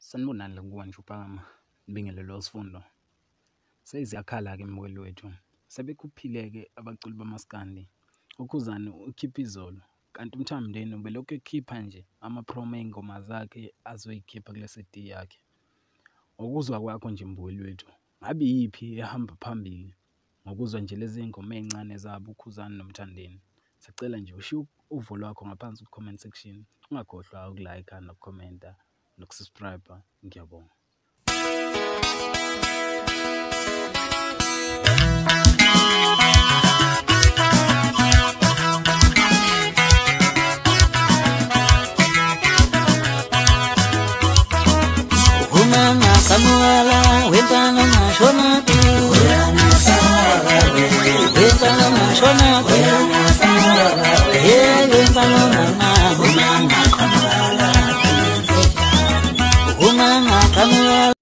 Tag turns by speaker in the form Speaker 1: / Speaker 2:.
Speaker 1: Sanibonani kuwa nje uphakama nibingelelo sifundo. Seyiziyakhala-ke emukeli wethu. Sebekuphile-ke abaculi bamaskandi. Ukhuzani ukhipha izolo. Kanti uMthandeni ubelokhu ekhipha nje ama-promo ey'ngoma zakhe azoyikhipha kule CD yakhe. Ngokuzwa kwakho nje mbukeli wethu, ngabe yiphi ehamba phambili ngokuzwa nje lezi ngoma ey'ncane zabo uKhuzani noMthandeni? Sicela nje ushiye uvo lwakho ngaphansi ku-comment section. Ungakhohlwa ukulike nokukhomenta nokusubscribe. Ngiyabonga.
Speaker 2: Samuela, wentana mashona tu. Wentana mashona tu. Wentana mama, umama kamuela.